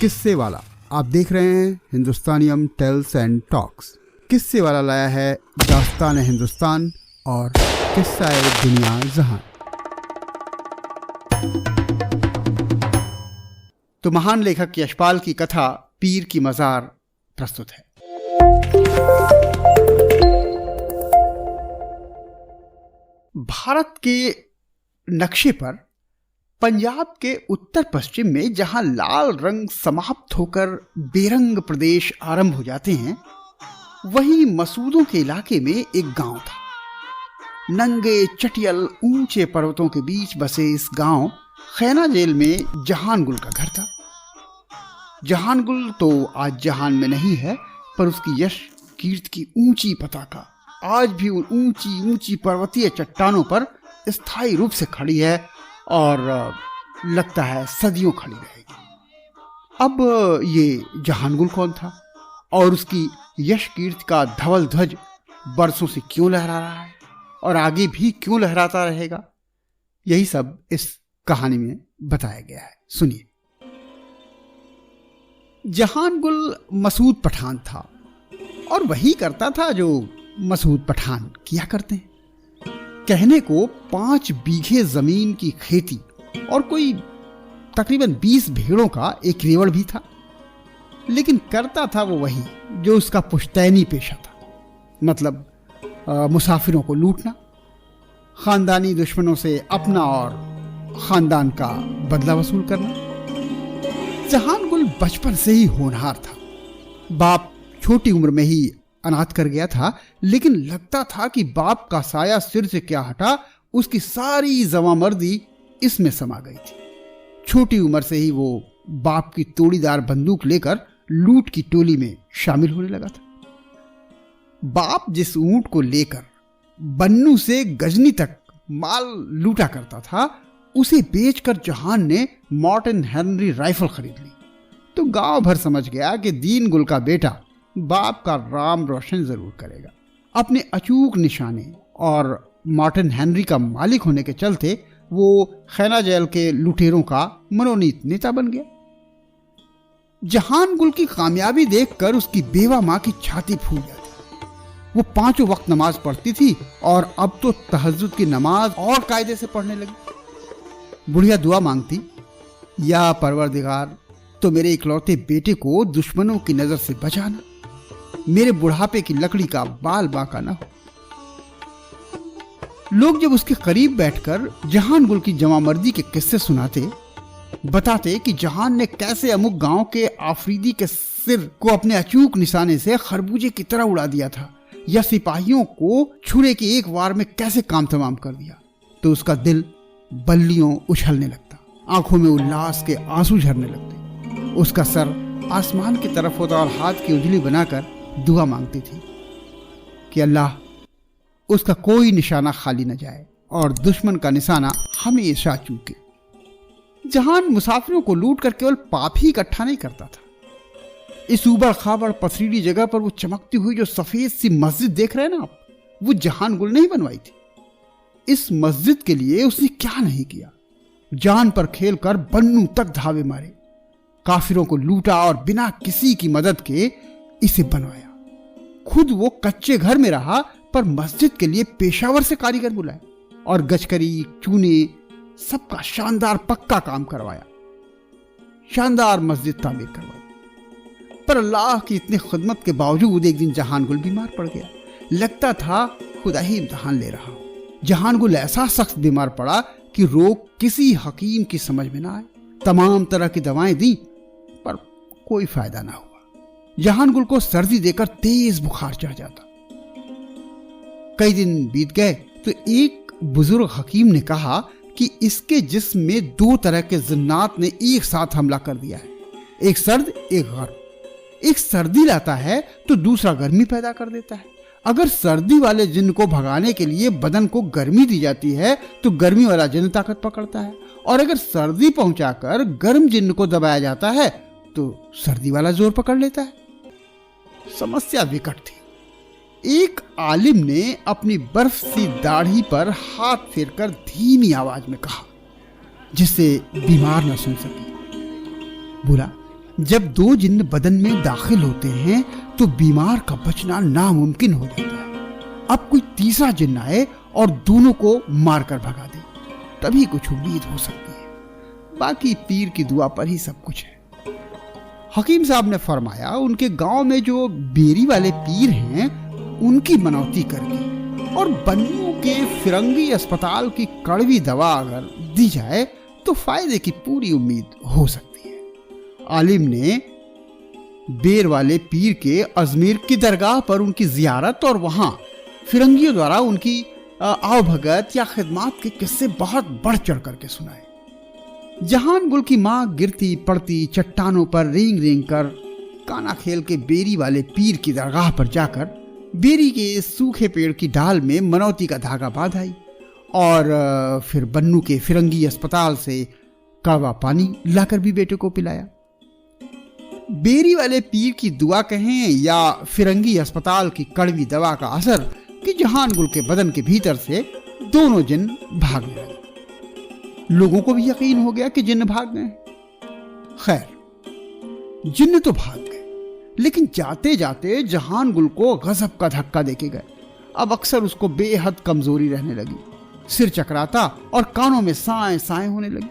किस्से वाला। आप देख रहे हैं हिंदुस्तानियम टेल्स एंड टॉक्स। किस्से वाला लाया है दास्तान हिंदुस्तान और किस्सा दुनिया जहां। तो महान लेखक यशपाल की कथा पीर की मजार प्रस्तुत है। भारत के नक्शे पर पंजाब के उत्तर पश्चिम में जहां लाल रंग समाप्त होकर बेरंग प्रदेश आरंभ हो जाते हैं, वहीं मसूदों के इलाके में एक गांव था। नंगे चटियल ऊंचे पर्वतों के बीच बसे इस गांव खैना जेल में जहानगुल का घर था। जहानगुल तो आज जहान में नहीं है, पर उसकी यश कीर्ति की ऊंची पताका आज भी उन ऊंची ऊंची पर्वतीय चट्टानों पर स्थायी रूप से खड़ी है और लगता है सदियों खड़ी रहेगी। अब ये जहानगुल कौन था और उसकी यश कीर्ति का धवल ध्वज बरसों से क्यों लहरा रहा है और आगे भी क्यों लहराता रहेगा, यही सब इस कहानी में बताया गया है। सुनिए। जहानगुल मसूद पठान था और वही करता था जो मसूद पठान किया करते हैं। कहने को 5 बीघे जमीन की खेती और कोई तकरीबन 20 भेड़ों का एक रेवड़ भी था, लेकिन करता था वो वही जो उसका पुश्तैनी पेशा था, मतलब मुसाफिरों को लूटना, खानदानी दुश्मनों से अपना और खानदान का बदला वसूल करना। जहानगुल बचपन से ही होनहार था। बाप छोटी उम्र में ही अनाथ कर गया था, लेकिन लगता था कि बाप का साया सिर से क्या हटा, उसकी सारी जवामर्दी इसमें समा गई थी। छोटी उम्र से ही वो बाप की तोड़ीदार बंदूक लेकर लूट की टोली में शामिल होने लगा था। बाप जिस ऊंट को लेकर बन्नू से गजनी तक माल लूटा करता था, उसे बेचकर जहान ने मॉर्टन हेनरी राइफल खरीद ली। तो गांव भर समझ गया कि दीनगुल का बेटा बाप का राम रोशन जरूर करेगा। अपने अचूक निशाने और मॉर्टन हेनरी का मालिक होने के चलते वो खैना जेल के लुटेरों का मनोनीत नेता बन गया। जहानगुल की कामयाबी देखकर उसकी बेवा मां की छाती फूल जाती। वो 5 वक्त नमाज पढ़ती थी और अब तो तहज्जुद की नमाज और कायदे से पढ़ने लगी। बुढ़िया दुआ मांगती, या परवरदिगार, तो मेरे इकलौते बेटे को दुश्मनों की नजर से बचाना, मेरे बुढ़ापे की लकड़ी का बाल बांका ना हो। लोग जब उसके करीब बैठकर जहानगुल की जवामर्दी के किस्से सुनाते, बताते कि जहान ने कैसे अमुक गांव के आफरीदी के सिर को अपने अचूक निशाने से खरबूजे की तरह उड़ा दिया था, या सिपाहियों को छुरे के एक वार में कैसे काम तमाम कर दिया, तो उसका दिल बल्लियों उछलने लगता, आंखों में उल्लास के आंसू झरने लगते। उसका सर आसमान की तरफ होता और हाथ की उंगली बनाकर दुआ मांगती थी कि अल्लाह, उसका कोई निशाना खाली न जाए और दुश्मन का निशाना हमेशा चूके। जहान मुसाफिरों को लूट कर केवल पाप ही इकट्ठा नहीं करता था। इस ऊबड़ खाबड़ पथरीली जगह पर वो चमकती हुई जो सफेद सी मस्जिद देख रहे हैं ना आप, वो जहानगुल ने ही बनवाई थी। इस मस्जिद के लिए उसने क्या नहीं किया। जान पर खेल कर बन्नू तक धावे मारे, काफिरों को लूटा और बिना किसी की मदद के इसे बनवाया। खुद वो कच्चे घर में रहा, पर मस्जिद के लिए पेशावर से कारीगर बुलाए और गजकरी, चूने, सबका शानदार पक्का काम करवाया। शानदार मस्जिद तामीर करवाई। पर अल्लाह की इतनी खिदमत के बावजूद एक दिन जहानगुल बीमार पड़ गया। लगता था खुदा ही इम्तिहान ले रहा हो। जहानगुल ऐसा सख्त बीमार पड़ा कि रोग किसी हकीम की समझ में ना आए। तमाम तरह की दवाएं दी, पर कोई फायदा ना हुआ। जहानगुल को सर्दी देकर तेज बुखार चढ़ जाता। कई दिन बीत गए तो एक बुजुर्ग हकीम ने कहा कि इसके जिस्म में 2 तरह के जिन्नात ने एक साथ हमला कर दिया है, एक सर्द एक गर्म। एक सर्दी लाता है तो दूसरा गर्मी पैदा कर देता है। अगर सर्दी वाले जिन्न को भगाने के लिए बदन को गर्मी दी जाती है तो गर्मी वाला जिन्न ताकत पकड़ता है, और अगर सर्दी पहुंचाकर गर्म जिन्न को दबाया जाता है तो सर्दी वाला जोर पकड़ लेता है। समस्या विकट थी। एक आलिम ने अपनी बर्फ सी दाढ़ी पर हाथ फेरकर धीमी आवाज में कहा, जिससे बीमार न सुन सके, बोला, जब दो जिन्न बदन में दाखिल होते हैं तो बीमार का बचना नामुमकिन हो जाता है। अब कोई तीसरा जिन्न आए और दोनों को मारकर भगा दे, तभी कुछ उम्मीद हो सकती है। बाकी पीर की दुआ पर ही सब कुछ है। हकीम साहब ने फरमाया, उनके गांव में जो बेरी वाले पीर हैं उनकी मनौती करके और बन्नू के फिरंगी अस्पताल की कड़वी दवा अगर दी जाए तो फायदे की पूरी उम्मीद हो सकती है। आलिम ने बेर वाले पीर के अजमेर की दरगाह पर उनकी जियारत और वहां फिरंगियों द्वारा उनकी आवभगत या खिदमत के किस्से बहुत बढ़ चढ़ करके सुनाए। जहान गुल की मां गिरती पड़ती चट्टानों पर रेंग रेंग कर काना खेल के बेरी वाले पीर की दरगाह पर जाकर बेरी के सूखे पेड़ की डाल में मनौती का धागा बांध आई और फिर बन्नू के फिरंगी अस्पताल से कड़वा पानी लाकर भी बेटे को पिलाया। बेरी वाले पीर की दुआ कहें या फिरंगी अस्पताल की कड़वी दवा का असर कि जहान गुल के बदन के भीतर से दोनों जिन्न भागने लगे। लोगों को भी यकीन हो गया कि जिन्न भाग गए। खैर, जिन्न तो भाग गए, लेकिन जाते जाते जहान गुल को गजब का धक्का देके गए। अब अक्सर उसको बेहद कमजोरी रहने लगी, सिर चकराता और कानों में साएं साएं होने लगी।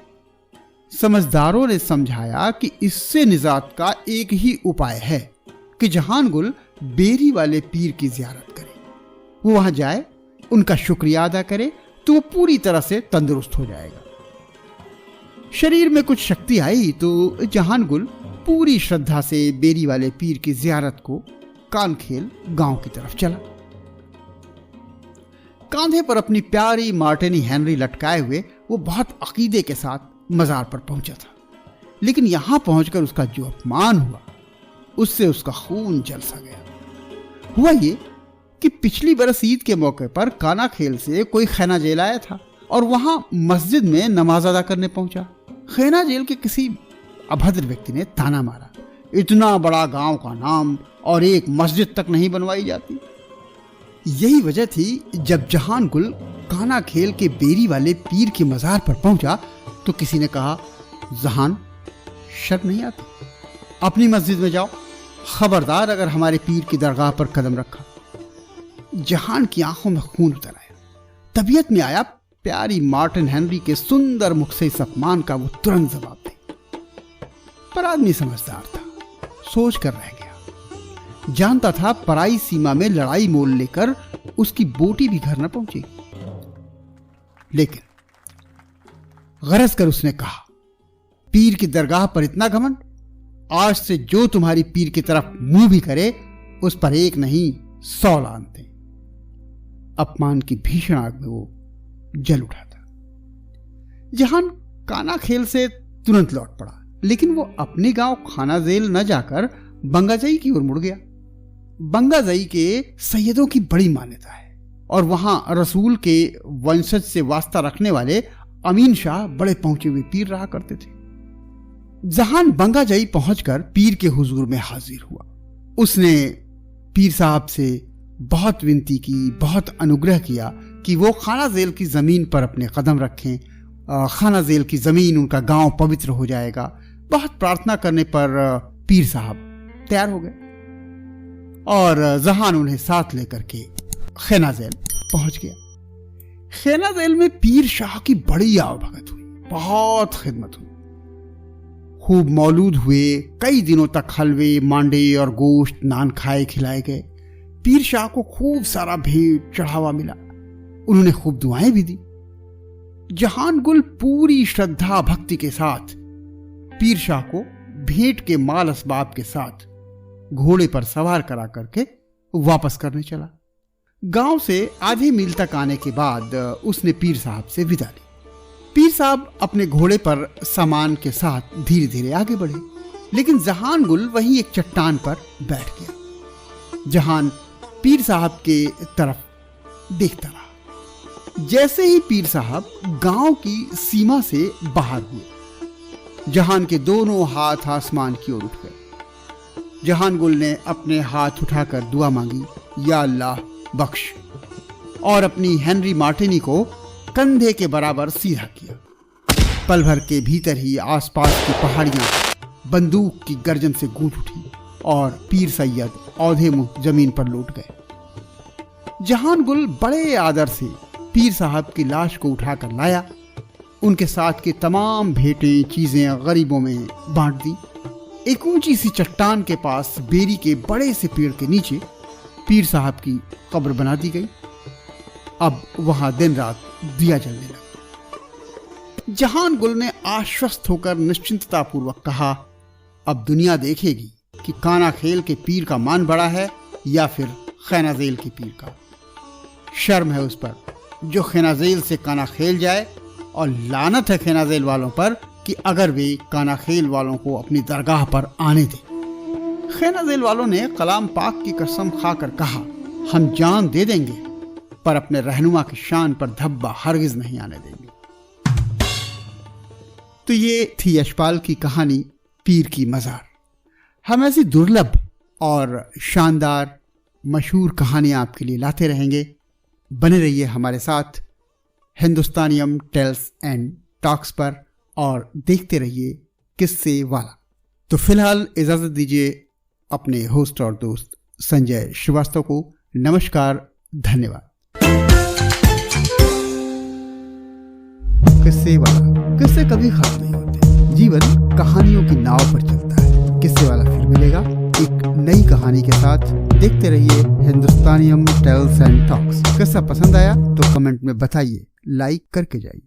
समझदारों ने समझाया कि इससे निजात का एक ही उपाय है कि जहान गुल बेरी वाले पीर की जियारत करे। वो वहां जाए, उनका शुक्रिया अदा करे तो वो पूरी तरह से तंदुरुस्त हो जाएगा। शरीर में कुछ शक्ति आई तो जहान गुल पूरी श्रद्धा से बेरी वाले पीर की जियारत को कानखेल गांव की तरफ चला। कांधे पर अपनी प्यारी मार्टिनी हेनरी लटकाए हुए वो बहुत अकीदे के साथ मजार पर पहुंचा था। लेकिन यहां पहुंचकर उसका जो अपमान हुआ उससे उसका खून जल सा गया। हुआ ये कि पिछली बरस ईद के मौके पर काना खेल से कोई खैना जेल आया था और वहां मस्जिद में नमाज अदा करने पहुंचा। खैना जेल के किसी अभद्र व्यक्ति ने ताना मारा, इतना बड़ा गांव का नाम और एक मस्जिद तक नहीं बनवाई जाती। यही वजह थी जब जहान गुल काना खेल के बेरी वाले पीर के मजार पर पहुंचा तो किसी ने कहा, जहान शर्म नहीं आती, अपनी मस्जिद में जाओ, खबरदार अगर हमारे पीर की दरगाह पर कदम रखा। जहान की आंखों में खून उतर आया। तबीयत में आया प्यारी मार्टिन हेनरी के सुंदर मुख से इस अपमान का वो तुरंत जवाब दे। पर आदमी समझदार था, सोच कर रह गया। जानता था पराई सीमा में लड़ाई मोल लेकर उसकी बोटी भी घर न पहुंचेगी। लेकिन गरज कर उसने कहा, पीर की दरगाह पर इतना घमंड, आज से जो तुम्हारी पीर की तरफ मुंह भी करे उस पर एक नहीं 100 लानतें। अपमान की भीषण आग में वो जल उठा था। जहान काना खेल से तुरंत लौट पड़ा, लेकिन वो अपने गांव खाना जेल न जाकर बंगाजई की ओर मुड़ गया। बंगाजई के सैयदों की बड़ी मान्यता है और वहां रसूल के वंशज से वास्ता रखने वाले अमीन शाह बड़े पहुंचे हुए पीर रहा करते थे। जहान बंगाजई पहुंचकर पीर के हुजूर में हाजिर हुआ। उसने पीर साहब से बहुत विनती की, बहुत अनुग्रह किया कि वो खाना जेल की जमीन पर अपने कदम रखें। खाना जेल की जमीन, उनका गांव पवित्र हो जाएगा। बहुत प्रार्थना करने पर पीर साहब तैयार हो गए और जहान उन्हें साथ लेकर के खैना जेल पहुंच गया। खैना जेल में पीर शाह की बड़ी आवभगत हुई, बहुत खिदमत हुई, खूब मौलूद हुए। कई दिनों तक हलवे, मांडे और गोश्त, नान खाए खिलाए गए। पीर शाह को खूब सारा भेंट चढ़ावा मिला। उन्होंने खूब दुआएं भी दी। जहान गुल पूरी श्रद्धा भक्ति के साथ पीर शाह को भेंट के माल असबाब के साथ घोड़े पर सवार करा करके वापस करने चला। गांव से आधे मील तक आने के बाद उसने पीर साहब से विदा ली। पीर साहब अपने घोड़े पर सामान के साथ धीरे धीरे आगे बढ़े, लेकिन जहान गुल वहीं एक चट्टान पर बैठ गया। जहान पीर साहब के तरफ देखता रहा। जैसे ही पीर साहब गांव की सीमा से बाहर हुए, जहान के दोनों हाथ आसमान की ओर उठ गए। जहान गुल ने अपने हाथ उठाकर दुआ मांगी, या अल्लाह बख्श, और अपनी हेनरी मार्टिनी को कंधे के बराबर सीधा किया। पल भर के भीतर ही आसपास की पहाड़ियां बंदूक की गर्जन से गूंज उठी और पीर सैयद औधे मुंह जमीन पर लौट गए। जहान गुल बड़े आदर से पीर साहब की लाश को उठाकर लाया, उनके साथ के तमाम भेंटें चीजें गरीबों में बांट दी। एक ऊंची सी चट्टान के पास बेरी के बड़े से पेड़ के नीचे पीर साहब की कब्र बना दी गई। अब वहां दिन रात दिया जलने लगा। जहान गुल ने आश्वस्त होकर निश्चिंतता पूर्वक कहा, अब दुनिया देखेगी कि काना खेल के पीर का मान बड़ा है या फिर खैनाजेल के पीर का। शर्म है उस पर जो खैनाजेल से काना खेल जाए, और लानत है खैनाजेल वालों पर कि अगर वे काना खेल वालों को अपनी दरगाह पर आने दें। खैनाजेल वालों ने कलाम पाक की कसम खाकर कहा, हम जान दे देंगे पर अपने रहनुमा की शान पर धब्बा हरगिज नहीं आने देंगे। तो ये थी यशपाल की कहानी पीर की मजार। हम ऐसी दुर्लभ और शानदार मशहूर कहानियां आपके लिए लाते रहेंगे। बने रहिए हमारे साथ हिंदुस्तानियम टेल्स एंड टॉक्स पर और देखते रहिए किस्से वाला। तो फिलहाल इजाजत दीजिए अपने होस्ट और दोस्त संजय श्रीवास्तव को। नमस्कार, धन्यवाद। किस्से वाला। किस्से कभी खत्म नहीं होते, जीवन कहानियों की नाव पर चलता है। किस्से वाला फिर मिलेगा एक नई कहानी के साथ। देखते रहिए हिंदुस्तानियम टेल्स एंड टॉक्स। किस्सा पसंद आया तो कमेंट में बताइए, लाइक करके जाइए।